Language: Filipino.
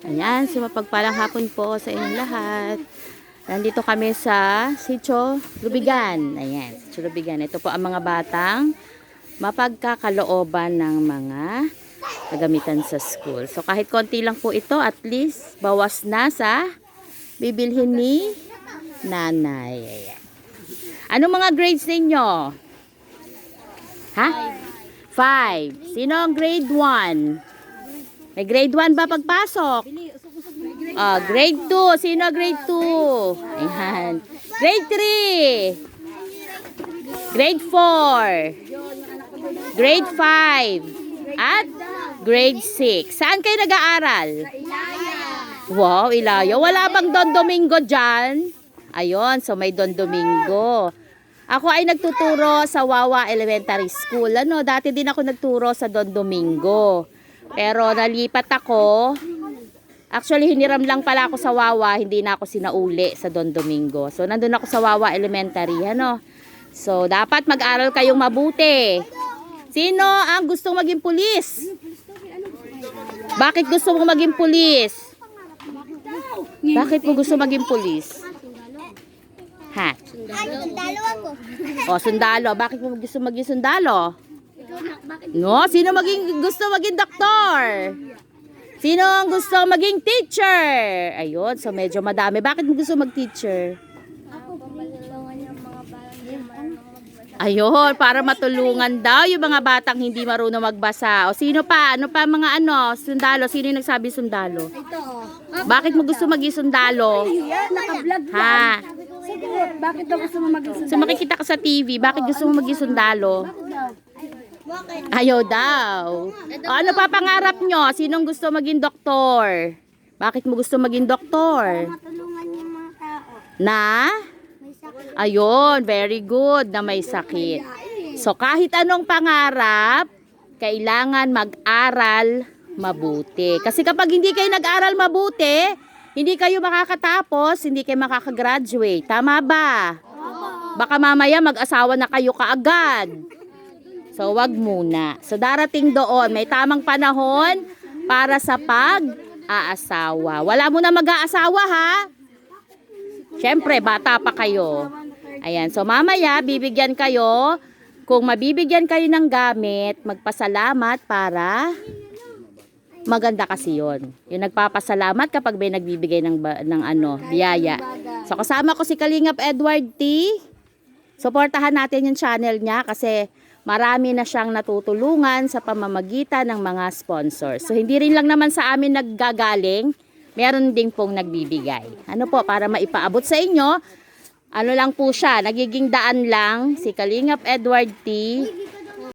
Ayan, so mapagpalang hapon po sa inyong lahat. Nandito kami sa Sitio Lubigan. Ayan, Sitio Lubigan. Ito po ang mga batang mapagkakalooban ng mga kagamitan sa school. So kahit konti lang po ito, at least bawas na sa bibilhin ni nanay. Ayan. Anong mga grades ninyo? Ha? 5. Sino ang grade 1? May grade 1 ba pagpasok? Grade 2. Sino grade 2? Ayan. Grade 3. Grade 4. Grade 5. At grade 6. Saan kayo nag-aaral? Wow, Ilaya. Wala bang Don Domingo dyan? Ayun, so may Don Domingo. Ako ay nagtuturo sa Wawa Elementary School. Dati din ako nagturo sa Don Domingo. Pero nalipat ako. Actually, hiniram lang pala ako sa Wawa. Hindi na ako sinauli sa Don Domingo. So, nandun ako sa Wawa Elementary. So, dapat mag-aral kayong mabuti. Sino ang gustong maging pulis? Bakit gusto mong maging pulis? Bakit mo gusto maging pulis? Ha? Sundalo ako. Sundalo. Bakit mo gusto maging sundalo? No, sino gusto maging doktor? Sino ang gusto maging teacher? Ayun, so medyo madami. Bakit mo gusto mag-teacher? Ako, papalulungan yung mga batang hindi marunong magbasa. Ayun, para matulungan daw yung mga batang hindi marunong magbasa. O sino pa? Ano pa mga sundalo? Sino yung nagsabi sundalo? Ito, Bakit mo gusto maging sundalo? yan, naka-vlog Ha? Sagot, bakit daw gusto mo maging So makikita ka sa TV, bakit gusto mo maging sundalo? Bakit? Ayaw daw. Ano pa pangarap nyo? Sinong gusto maging doktor? Bakit mo gusto maging doktor? Matulungan yung mga tao. Na? May sakit. Ayun, very good na may sakit. So kahit anong pangarap, kailangan mag-aral mabuti. Kasi kapag hindi kayo nag-aral mabuti, hindi kayo makakatapos, hindi kayo makakagraduate. Tama ba? Baka mamaya mag-asawa na kayo kaagad. So, wag muna. So, darating doon, may tamang panahon para sa pag-aasawa. Wala mo na mag-aasawa, ha? Siyempre, bata pa kayo. Ayan, so mamaya, bibigyan kayo. Kung mabibigyan kayo ng gamit, magpasalamat para maganda kasi yun. Yung nagpapasalamat kapag may nagbibigay ng biyaya. So, kasama ko si Kalingap Edward T. Suportahan natin yung channel niya kasi marami na siyang natutulungan sa pamamagitan ng mga sponsors. So, hindi rin lang naman sa amin naggagaling, meron din pong nagbibigay. Para maipaabot sa inyo, lang po siya, nagiging daan lang si Kalingap Edward T.